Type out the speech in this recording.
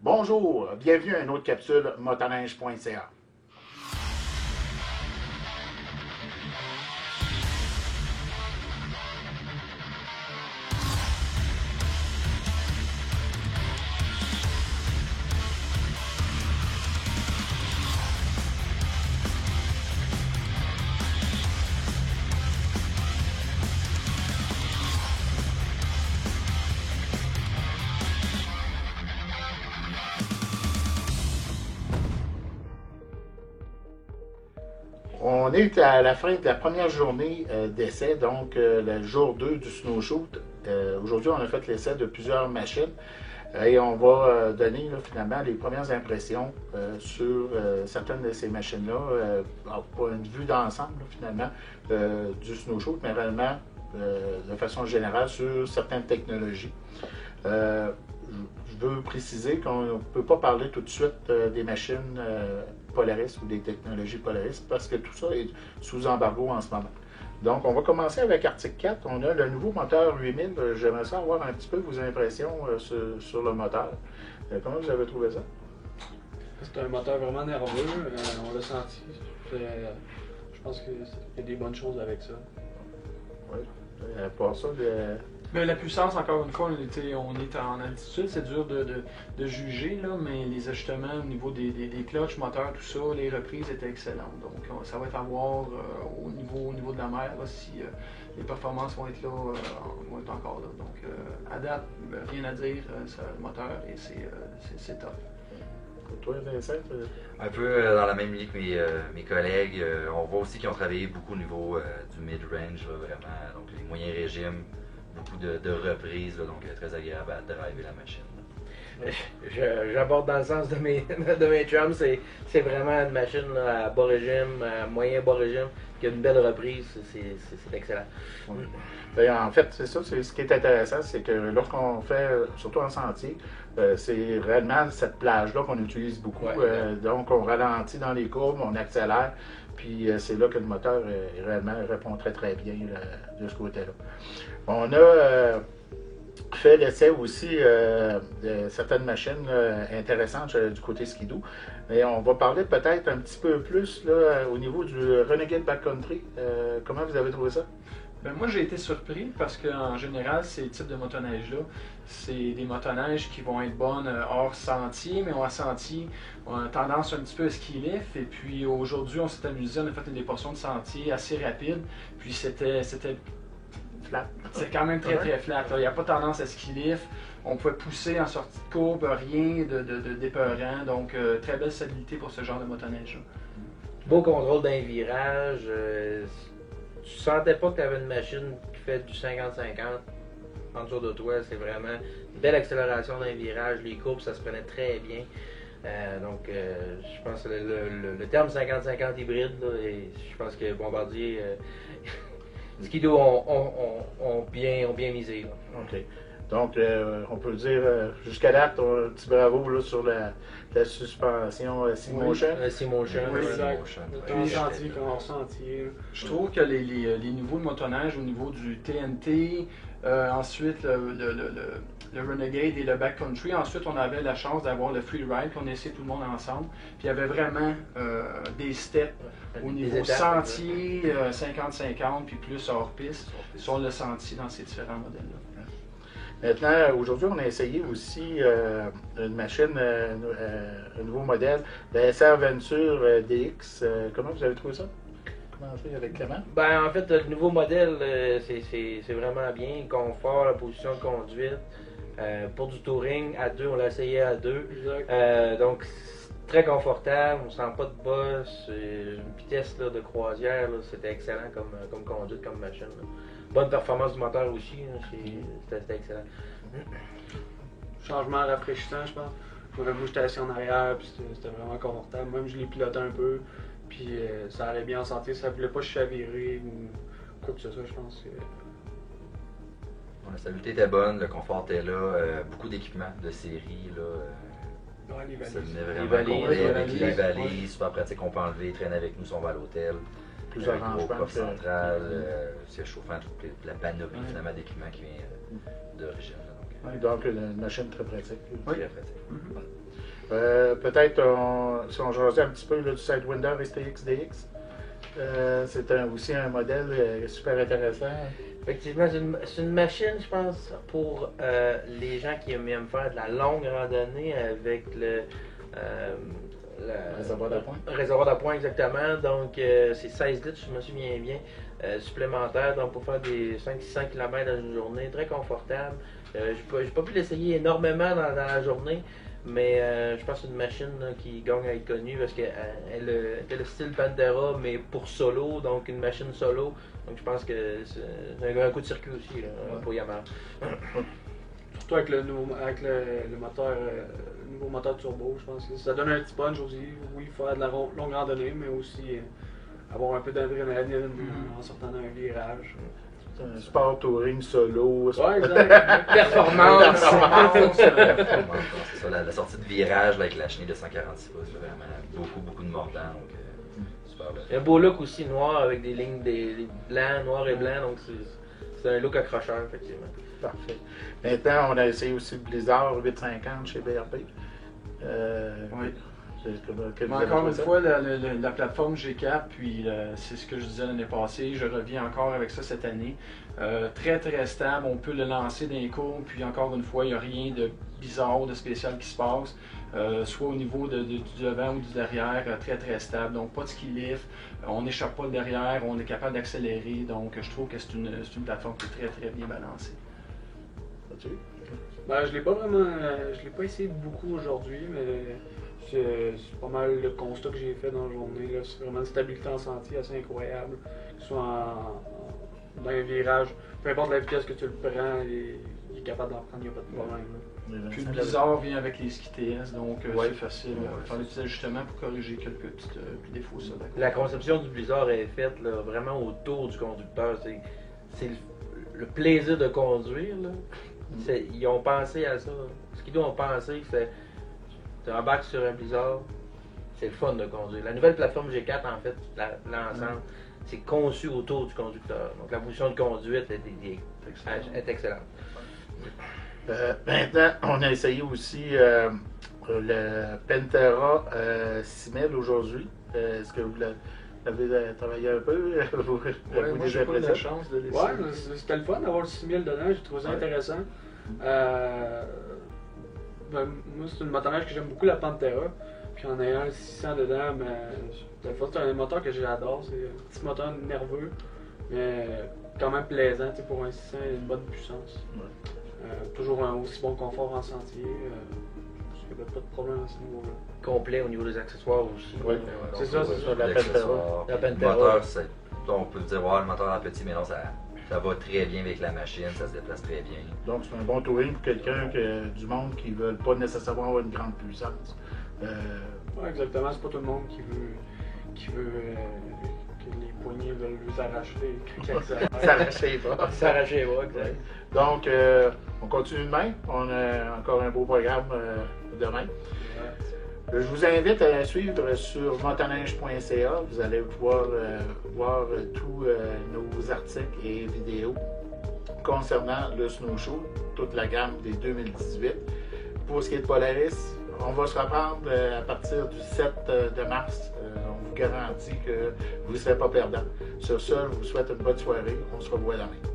Bonjour, bienvenue à une autre capsule motoneige.ca. On est à la fin de la première journée d'essai, donc le jour 2 du snowshoot. Aujourd'hui, on a fait l'essai de plusieurs machines et on va donner finalement les premières impressions sur certaines de ces machines-là, pas une vue d'ensemble finalement du snowshoot, mais réellement de façon générale sur certaines technologies. Je veux préciser qu'on ne peut pas parler tout de suite des machines Polaris ou des technologies Polaris parce que tout ça est sous embargo en ce moment. Donc, on va commencer avec Arctic 4. On a le nouveau moteur 8000. J'aimerais ça avoir un petit peu vos impressions sur le moteur. Comment vous avez trouvé ça? C'est un moteur vraiment nerveux. On l'a senti. Je pense qu'il y a des bonnes choses avec ça. Oui. Pour ça, Mais la puissance, encore une fois, on est en altitude, c'est dur de juger, là, mais les ajustements au niveau des clutches, moteurs, tout ça, les reprises étaient excellentes. Donc ça va être à voir au niveau de la mer là, si les performances vont être là, vont être encore là. Donc à date, rien à dire, le moteur et c'est top. Toi, Vincent? Un peu dans la même ligne que mes collègues, on voit aussi qu'ils ont travaillé beaucoup au niveau du mid-range, vraiment, donc les moyens régimes. Beaucoup de reprises, là, donc très agréable à driver la machine. J'aborde dans le sens de mes chums, c'est vraiment une machine là, à bas régime, à moyen bas régime, qui a une belle reprise, c'est excellent. Oui. Bien, en fait, c'est ça, ce qui est intéressant, c'est que lorsqu'on fait, surtout en sentier, c'est réellement cette plage-là qu'on utilise beaucoup. Ouais, donc, on ralentit dans les courbes, on accélère, puis c'est là que le moteur réellement répond très très bien de ce côté-là. On a fait l'essai aussi de certaines machines intéressantes du côté skidoo. Et on va parler peut-être un petit peu plus là, au niveau du Renegade Backcountry. Comment vous avez trouvé ça? Ben moi, j'ai été surpris parce qu'en général, ces types de motoneiges-là, c'est des motoneiges qui vont être bonnes hors sentier, mais hors sentier, on a tendance un petit peu à ski lift. Et puis aujourd'hui, on s'est amusé, on a fait des portions de sentier assez rapides. Puis c'était Flat. C'est quand même très très flat. Il n'y a pas tendance à ski lift. On pouvait pousser en sortie de courbe, rien de d'épeurant. Donc très belle stabilité pour ce genre de motoneige. Beau contrôle d'un virage. Tu sentais pas que tu avais une machine qui fait du 50-50 en dessous de toi. C'est vraiment une belle accélération d'un virage. Les courbes, ça se prenait très bien. Donc, je pense que le terme 50-50 hybride, là, et je pense que Bombardier, Skidoo ont bien misé. Là. OK. Donc, on peut dire, jusqu'à date, un petit bravo là, sur la suspension C-Motion. C-Motion. Oui, ouais. exact. Autant sentier qu'en sentier. Je trouve que les niveaux de motoneige au niveau du TNT, ensuite le Renegade et le Backcountry, ensuite on avait la chance d'avoir le Freeride qu'on a essayé tout le monde ensemble. Puis il y avait vraiment des steps au niveau étapes, sentier, 50-50 puis plus hors piste sur le sentier dans ces différents modèles-là. Maintenant, aujourd'hui, on a essayé aussi une machine, un nouveau modèle, la SR Venture DX. Comment vous avez trouvé ça? Commencer avec Clément? Ben, en fait, le nouveau modèle, c'est vraiment bien. Confort, la position de conduite. Pour du touring, à deux, on l'a essayé à deux. Donc, très confortable, on ne sent pas de boss. Une vitesse là, de croisière, c'était excellent comme conduite, comme machine. Là. Bonne performance du moteur aussi, c'était excellent. Changement rafraîchissant, je pense. Vraiment, j'étais assis en arrière, puis c'était vraiment confortable. Même je l'ai piloté un peu, puis ça allait bien en santé. Ça voulait pas chavirer ou quoi que ce soit, je pense. La stabilité était bonne, le confort était là, beaucoup d'équipements de série. Là, Ouais, les ça valises. venait Les vraiment valises, complet les avec les valises, valises, super pratique, on peut enlever, traîner avec nous si on va à l'hôtel. Plusieurs Avec rangements. coffre central, siège chauffant, toute la panoplie finalement d'équipements qui vient d'origine. Donc, Ouais. Donc, une machine très pratique. Oui. Très pratique. Peut-être, si on jasait un petit peu là, du Sidewinder STX DX, c'est aussi un modèle super intéressant. Effectivement, c'est une machine, je pense, pour les gens qui aiment faire de la longue randonnée avec le Réservoir d'appoint. Réservoir d'appoint, exactement. Donc, c'est 16 litres, je me souviens bien, supplémentaire. Donc, pour faire des 500-600 km dans une journée, très confortable. J'ai pas pu l'essayer énormément dans la journée, mais je pense que c'est une machine là, qui gagne à être connue parce qu'elle a le style Pantera, mais pour solo, donc une machine solo. Donc, je pense que c'est un coup de circuit aussi là, pour Yamaha. Surtout avec le moteur, le nouveau moteur turbo, je pense que ça donne un petit punch aussi. Oui, faire de la longue randonnée, mais aussi avoir un peu d'adrénaline en sortant d'un virage. C'est un sport touring solo. Ouais, exact. Performance! C'est ça, la sortie de virage là, avec la chenille de 146 pouces, c'est vraiment beaucoup de mordant. Donc, super bien. Il y a un beau look aussi noir avec des lignes des blancs, noir et blanc, donc c'est un look accrocheur, effectivement. Parfait. Maintenant, on a essayé aussi le Blizzard 850 chez BRP. Oui. Quel Mais vous avez encore trouvé une ça? fois, la plateforme G4, puis c'est ce que je disais l'année passée, je reviens encore avec ça cette année. Très très stable, on peut le lancer d'un coup, puis encore une fois, il n'y a rien de bizarre, de spécial qui se passe, soit au niveau du devant ou du derrière, très très stable, donc pas de ski lift, on n'échappe pas le derrière, on est capable d'accélérer, donc je trouve que c'est une plateforme qui est très très bien balancée. Ben, je l'ai pas essayé beaucoup aujourd'hui, mais c'est pas mal le constat que j'ai fait dans la journée. Là. C'est vraiment une stabilité en sentier assez incroyable. Que ce soit dans un virage, peu importe la vitesse que tu le prends, il est capable d'en prendre, il n'y a pas de problème. Là. Puis le Blizzard vient avec les skis TS, donc Ouais. c'est facile de faire des petits ajustements pour corriger quelques petits défauts. Ça, La conception du Blizzard est faite là, vraiment autour du conducteur. C'est le plaisir de conduire. Là. Ils ont pensé à ça. Ce qu'ils ont pensé, c'est tu embarques sur un Blizzard, c'est le fun de conduire. La nouvelle plateforme G4, en fait, l'ensemble, c'est conçu autour du conducteur. Donc la position de conduite est excellente. Maintenant, on a essayé aussi le Pantera 6000 aujourd'hui. Est-ce que vous l'avez travaillé un peu? Ouais, moi j'ai pas eu la chance de laisser. Ouais, c'était le fun d'avoir le 6000 dedans, j'ai trouvé ça intéressant. Ben, moi, c'est une motoneige que j'aime beaucoup, la Pantera. Puis en ayant le 600 dedans, c'est un moteur que j'adore. C'est un petit moteur nerveux, mais quand même plaisant. Pour un 600, il a une bonne puissance. Toujours un aussi bon confort en sentier. Il n'y avait pas de problème à ce niveau-là. Complet au niveau des accessoires aussi. Oui, c'est ça, la Pantera. La Le Pantera. moteur, on peut dire, ouais, le moteur est petit, mais non, ça va très bien avec la machine, ça se déplace très bien. Donc, c'est un bon touring pour quelqu'un du monde qui ne veut pas nécessairement avoir une grande puissance. Ouais, exactement, c'est pas tout le monde qui veut que les poignées veulent lui arracher quand ça S'arracher pas. S'arracher, ouais, exact. Donc, on continue demain. On a encore un beau programme demain. Je vous invite à la suivre sur motoneige.ca. Vous allez pouvoir voir tous nos articles et vidéos concernant le snowshoe, toute la gamme des 2018. Pour ce qui est de Polaris, on va se reprendre à partir du 7 de mars. On vous garantit que vous ne serez pas perdant. Sur ce, je vous souhaite une bonne soirée. On se revoit demain.